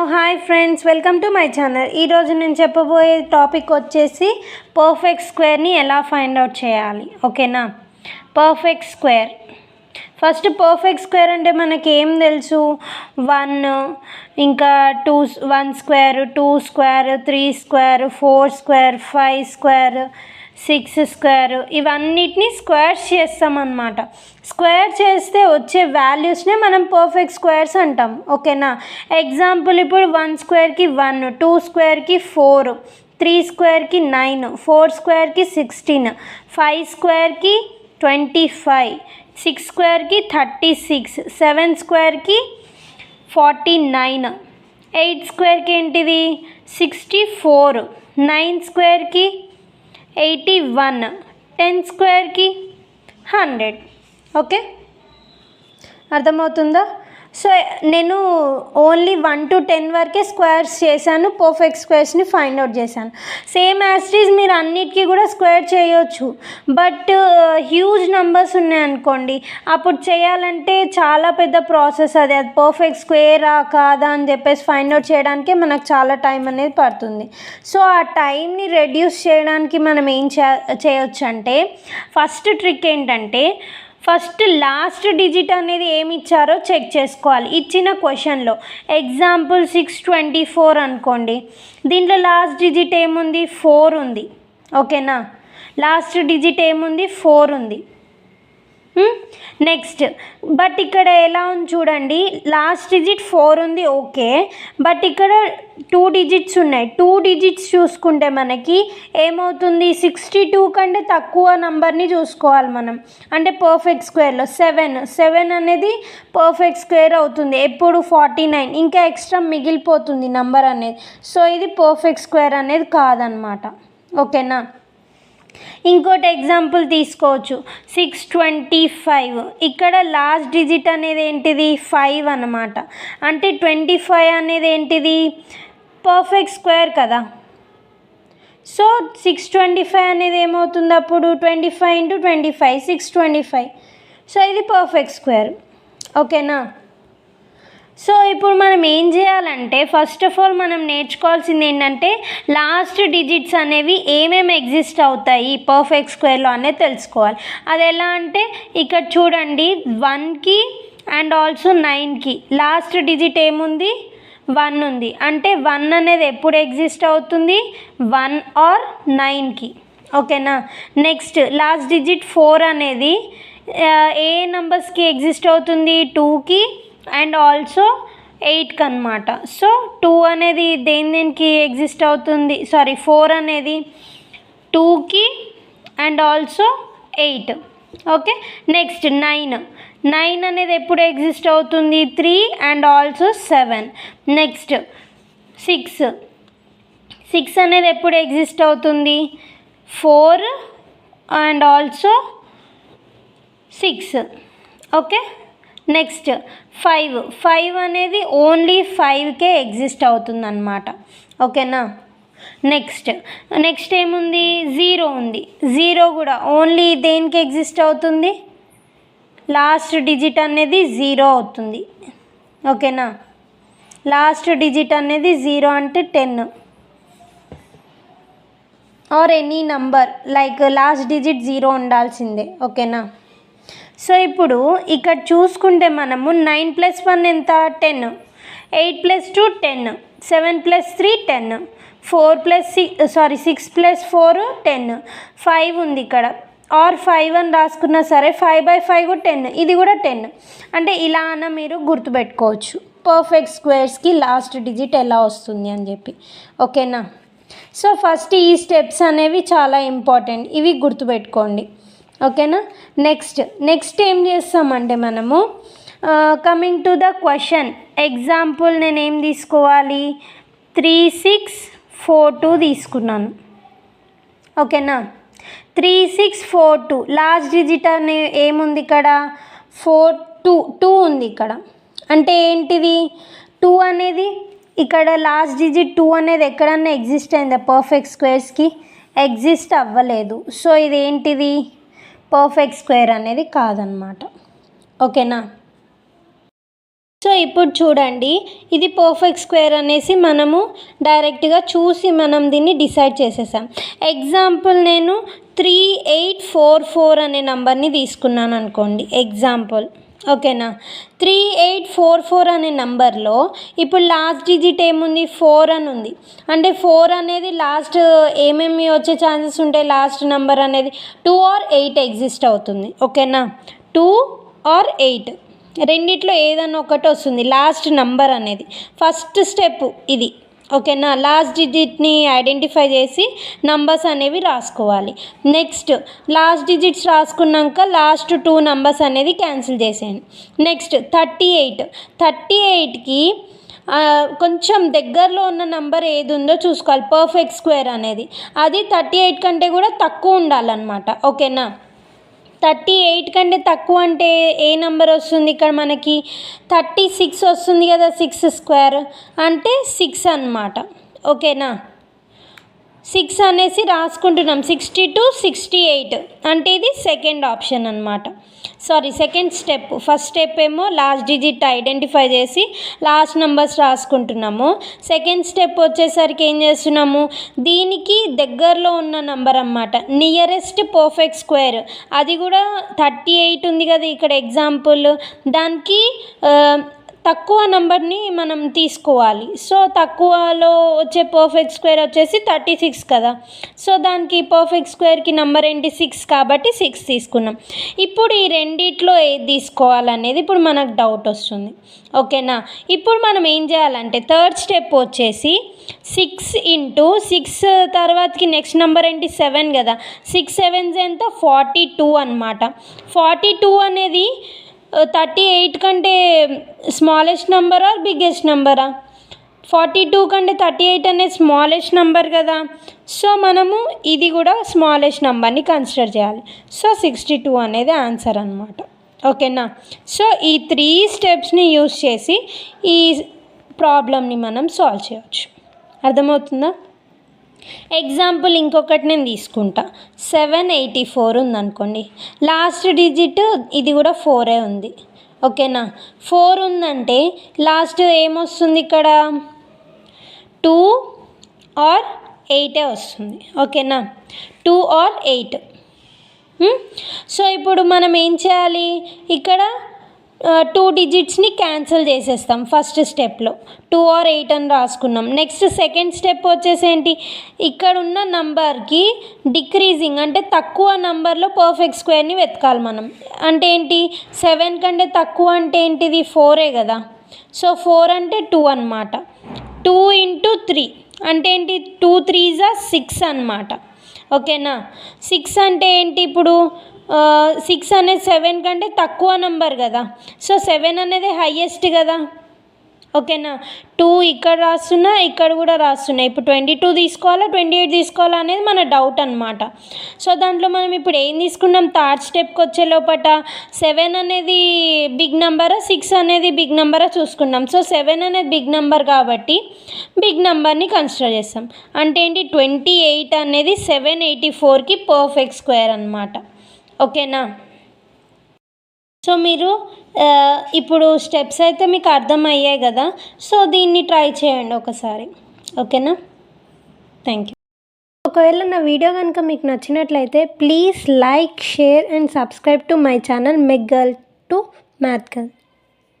Hi friends, welcome to my channel. ఈరోజు నేను చెప్పబోయే టాపిక్ వచ్చేసి పర్ఫెక్ట్ స్క్వేర్ని ఎలా ఫైండ్ అవుట్ చేయాలి. ఓకేనా? Perfect square. First perfect square అంటే మనకి ఏం తెలుసు? 1, ఇంకా 2, 1 square, 2 square, 3 square, 4 square, 5 square, 6 square, ఇవన్నిటిని స్క్వేర్స్ చేస్తామన్నమాట. స్క్వేర్ చేస్తే వచ్చే వాల్యూస్నే మనం పర్ఫెక్ట్ స్క్వేర్స్ అంటాం. ఓకేనా? ఎగ్జాంపుల్, ఇప్పుడు 1 స్క్వేర్కి 1, 2 స్క్వేర్కి 4, 3 స్క్వేర్కి 9, 4 స్క్వేర్కి 16, 5 స్క్వేర్కి 25, 6 స్క్వేర్కి 36, 7 స్క్వేర్కి 49, 8 స్క్వేర్కి ఏంటిది 64, 9 స్క్వేర్కి 81, 10 స్క్వేర్కి 100. ఓకే, అర్థమవుతుందా? సో నేను ఓన్లీ 1 to 10 వరకే స్క్వేర్స్ చేశాను, పర్ఫెక్ట్ స్క్వేర్స్ని ఫైండ్ అవుట్ చేశాను. సేమ్ యాజ్ ఇట్ ఈజ్ మీరు అన్నిటికీ కూడా స్క్వేర్ చేయొచ్చు. బట్ హ్యూజ్ నెంబర్స్ ఉన్నాయనుకోండి, అప్పుడు చేయాలంటే చాలా పెద్ద ప్రాసెస్. అది పర్ఫెక్ట్ స్క్వేరా కాదా అని చెప్పేసి ఫైండ్ అవుట్ చేయడానికే మనకు చాలా టైం అనేది పడుతుంది. సో ఆ టైంని రెడ్యూస్ చేయడానికి మనం ఏం చేయొచ్చు అంటే, ఫస్ట్ ట్రిక్ ఏంటంటే, ఫస్ట్ లాస్ట్ డిజిట్ అనేది ఏమి ఇచ్చారో చెక్ చేసుకోవాలి. ఇచ్చిన క్వశ్చన్లో ఎగ్జాంపుల్ 624 అనుకోండి, దీంట్లో లాస్ట్ డిజిట్ ఏముంది? 4 ఉంది. ఓకేనా? లాస్ట్ డిజిట్ ఏముంది? 4 ఉంది. నెక్స్ట్, బట్ ఇక్కడ ఎలా ఉంది చూడండి, లాస్ట్ డిజిట్ 4 ఉంది. ఓకే, బట్ ఇక్కడ 2 డిజిట్స్ ఉన్నాయి. 2 డిజిట్స్ చూసుకుంటే మనకి ఏమవుతుంది? 62 కంటే తక్కువ నంబర్ని చూసుకోవాలి మనం. అంటే పర్ఫెక్ట్ స్క్వేర్లో 7 అనేది పర్ఫెక్ట్ స్క్వేర్ అవుతుంది. ఎప్పుడు 49, ఇంకా ఎక్స్ట్రా మిగిలిపోతుంది నంబర్ అనేది. సో ఇది పర్ఫెక్ట్ స్క్వేర్ అనేది కాదనమాట. ఓకేనా? ఇంకోటి ఎగ్జాంపుల్ తీసుకోవచ్చు, 625. ఇక్కడ లాస్ట్ డిజిట్ అనేది ఏంటిది? 5 అన్నమాట. అంటే 25 అనేది ఏంటిది? పర్ఫెక్ట్ స్క్వేర్ కదా. సో 625 అనేది ఏమవుతుంది అప్పుడు? 25 into 25, 625. సో ఇది పర్ఫెక్ట్ స్క్వేర్. ఓకేనా? సో ఇప్పుడు మనం ఏం చేయాలంటే, ఫస్ట్ ఆఫ్ ఆల్ మనం నేర్చుకోవాల్సింది ఏంటంటే, లాస్ట్ డిజిట్స్ అనేవి ఏమేమి ఎగ్జిస్ట్ అవుతాయి పర్ఫెక్ట్ స్క్వేర్లో అనేది తెలుసుకోవాలి. అది ఎలా అంటే, ఇక్కడ చూడండి, 1కి అండ్ ఆల్సో 9కి లాస్ట్ డిజిట్ ఏముంది? 1 ఉంది. అంటే 1 అనేది ఎప్పుడు ఎగ్జిస్ట్ అవుతుంది? 1 or 9కి. ఓకేనా? నెక్స్ట్, లాస్ట్ డిజిట్ 4 అనేది ఏ నెంబర్స్కి ఎగ్జిస్ట్ అవుతుంది? 2కి అండ్ ఆల్సో 8కి అనమాట. సో 2 అనేది దేనికి ఎగ్జిస్ట్ అవుతుంది? 4 అనేది 2కి అండ్ ఆల్సో 8. ఓకే, నెక్స్ట్ 9 అనేది ఎప్పుడు ఎగ్జిస్ట్ అవుతుంది? 3 అండ్ ఆల్సో 7. నెక్స్ట్ 6 అనేది ఎప్పుడు ఎగ్జిస్ట్ అవుతుంది? 4 అండ్ ఆల్సో 6. ఓకే, నెక్స్ట్ 5 అనేది ఓన్లీ 5కే ఎగ్జిస్ట్ అవుతుంది అన్నమాట. ఓకేనా? నెక్స్ట్ ఏముంది? 0 ఉంది. 0 కూడా ఓన్లీ దేనికి ఎగ్జిస్ట్ అవుతుంది? లాస్ట్ డిజిట్ అనేది 0 అవుతుంది. ఓకేనా? లాస్ట్ డిజిట్ అనేది 0 అంటే 10 or any number, like last digit 0 ఉండాల్సిందే. ఓకేనా? సో ఇప్పుడు ఇక్కడ చూసుకుంటే మనము 9 + 1 ఎంత? 10, 8 + 2 10, 7 + 3 10, 6 + 4 10, 5 ఉంది ఇక్కడ. ఆర్ 5 అని రాసుకున్నా సరే, 5/5 కూడా 10, ఇది కూడా 10. అంటే ఇలా అన్న మీరు గుర్తుపెట్టుకోవచ్చు పర్ఫెక్ట్ స్క్వేర్స్కి లాస్ట్ డిజిట్ ఎలా వస్తుంది అని చెప్పి. ఓకేనా? సో ఫస్ట్ ఈ స్టెప్స్ అనేవి చాలా ఇంపార్టెంట్, ఇవి గుర్తుపెట్టుకోండి. ఓకేనా? నెక్స్ట్ ఏం చేస్తామంటే, మనము coming to the question example నేను ఏం తీసుకోవాలి? 3642 తీసుకున్నాను. ఓకేనా? 3642 లాస్ట్ డిజిట్ అనే ఏముంది ఇక్కడ? 2 ఉంది ఇక్కడ. అంటే ఏంటిది? 2 అనేది ఇక్కడ లాస్ట్ డిజిట్ 2 అనేది ఎక్కడన్నా ఎగ్జిస్ట్ అయిందా పర్ఫెక్ట్ స్క్వేర్స్కి? ఎగ్జిస్ట్ అవ్వలేదు. సో ఇదేంటిది? పర్ఫెక్ట్ స్క్వేర్ అనేది కాదనమాట. ఓకేనా? సో ఇప్పుడు చూడండి, ఇది పర్ఫెక్ట్ స్క్వేర్ అనేసి మనము డైరెక్ట్గా చూసి మనం దీన్ని డిసైడ్ చేసేసాం. ఎగ్జాంపుల్ నేను 3844 అనే నెంబర్ని తీసుకున్నాను అనుకోండి ఎగ్జాంపుల్, ఓకేనా. 3844 అనే నెంబర్లో ఇప్పుడు లాస్ట్ డిజిట్ ఏముంది, 4 అని ఉంది. అంటే 4 అనేది లాస్ట్ ఏమేమి వచ్చే ఛాన్సెస్ ఉంటాయి, లాస్ట్ నెంబర్ అనేది 2 or 8 ఎగ్జిస్ట్ అవుతుంది, ఓకేనా. 2 or 8 రెండిట్లో ఏదన్నా ఒకటి వస్తుంది లాస్ట్ నంబర్ అనేది. ఫస్ట్ స్టెప్ ఇది, ఓకేనా. లాస్ట్ డిజిట్ని ఐడెంటిఫై చేసి నంబర్స్ అనేవి రాసుకోవాలి. నెక్స్ట్ లాస్ట్ డిజిట్స్ రాసుకున్నాక లాస్ట్ 2 నంబర్స్ అనేది క్యాన్సిల్ చేసేయండి. నెక్స్ట్ 38కి కొంచెం దగ్గరలో ఉన్న నంబర్ ఏది ఉందో చూసుకోవాలి, పర్ఫెక్ట్ స్క్వేర్ అనేది. అది 38 కంటే కూడా తక్కువ ఉండాలన్నమాట, ఓకేనా. 38 కంటే తక్కువ అంటే ఏ నెంబర్ వస్తుంది ఇక్కడ మనకి, 36 వస్తుంది కదా. 6 స్క్వేర్ అంటే 6 అన్నమాట, ఓకేనా. 6 అనేసి రాసుకుంటున్నాం. 62 68 అంటే ఇది సెకండ్ ఆప్షన్ అన్నమాట. Second step. ఫస్ట్ స్టెప్ ఏమో లాస్ట్ డిజిట్ ఐడెంటిఫై చేసి లాస్ట్ నెంబర్స్ రాసుకుంటున్నాము. సెకండ్ స్టెప్ వచ్చేసరికి ఏం చేస్తున్నాము, దీనికి దగ్గరలో ఉన్న నెంబర్ అన్నమాట, నియరెస్ట్ పర్ఫెక్ట్ స్క్వేర్. అది కూడా 38 ఉంది కదా ఇక్కడ ఎగ్జాంపుల్, దానికి తక్కువ నెంబర్ని మనం తీసుకోవాలి. సో తక్కువలో వచ్చే పర్ఫెక్ట్ స్క్వేర్ వచ్చేసి 36 కదా. సో దానికి పర్ఫెక్ట్ స్క్వేర్కి నెంబర్ ఏంటి, 6 కాబట్టి 6 తీసుకున్నాం. ఇప్పుడు ఈ రెండిట్లో ఏది తీసుకోవాలనేది ఇప్పుడు మనకు డౌట్ వస్తుంది, ఓకేనా. ఇప్పుడు మనం ఏం చేయాలంటే థర్డ్ స్టెప్ వచ్చేసి 6 × 6 తర్వాతకి నెక్స్ట్ నెంబర్ ఏంటి, 7 కదా. 6 7 ఎంత, 42 అన్నమాట. 42 అనేది 38 కంటే స్మాలెస్ట్ నెంబరా బిగ్గెస్ట్ నెంబరా, 42 కంటే 38 అనేది స్మాలెస్ట్ నెంబర్ కదా. సో మనము ఇది కూడా స్మాలెస్ట్ నెంబర్ని కన్సిడర్ చేయాలి. సో 62 అనేది ఆన్సర్ అన్నమాట, ఓకేనా. సో ఈ 3 స్టెప్స్ని యూస్ చేసి ఈ ప్రాబ్లమ్ని మనం సాల్వ్ చేయవచ్చు. అర్థమవుతుందా. ఎగ్జాంపుల్ ఇంకొకటి నేను తీసుకుంటా. 784 ఉందనుకోండి, లాస్ట్ డిజిట్ ఇది కూడా 4 ఉంది, ఓకేనా. 4 ఉందంటే లాస్ట్ ఏమొస్తుంది ఇక్కడ, 2 or 8 వస్తుంది, ఓకేనా. 2 or 8. సో ఇప్పుడు మనం ఏం చేయాలి, ఇక్కడ 2 డిజిట్స్ని క్యాన్సిల్ చేసేస్తాం ఫస్ట్ స్టెప్లో. 2 or 8 అని రాసుకున్నాం. నెక్స్ట్ సెకండ్ స్టెప్ వచ్చేసి ఏంటి, ఇక్కడ ఉన్న నంబర్కి డిక్రీజింగ్ అంటే తక్కువ నంబర్లో పర్ఫెక్ట్ స్క్వేర్ని వెతకాలి మనం. అంటే ఏంటి, 7 కంటే తక్కువ అంటే ఏంటిది, 4 కదా. సో 4 అంటే 2 అన్నమాట. 2 × 3 అంటే ఏంటి, 2 3s 6 అన్నమాట, ఓకేనా. 6 అంటే ఏంటి, ఇప్పుడు 6 అనేది 7 కంటే తక్కువ నెంబర్ కదా. సో 7 అనేది హైయెస్ట్ కదా, ఓకేనా. 2 ఇక్కడ రాస్తున్నా, ఇక్కడ కూడా రాస్తున్నా. ఇప్పుడు 22 తీసుకోవాలా 28 తీసుకోవాలా అనేది మన డౌట్ అనమాట. సో దాంట్లో మనం ఇప్పుడు ఏం తీసుకున్నాం, థర్డ్ స్టెప్కి వచ్చే లోపల 7 అనేది బిగ్ నెంబరా 6 అనేది బిగ్ నెంబరా చూసుకున్నాం. సో 7 అనేది బిగ్ నెంబర్ కాబట్టి బిగ్ నెంబర్ని కన్సిడర్ చేస్తాం. అంటే ఏంటి, 28 అనేది 784కి పర్ఫెక్ట్ స్క్వేర్ అనమాట, ఓకేనా. సో మీరు ఇప్పుడు స్టెప్స్ అయితే మీకు అర్థమయ్యాయి కదా. సో దీన్ని ట్రై చేయండి ఒకసారి, ఓకేనా. Thank you. ఒకవేళ నా వీడియో కనుక మీకు నచ్చినట్లయితే please like, share and subscribe to my channel mech girl to math girl.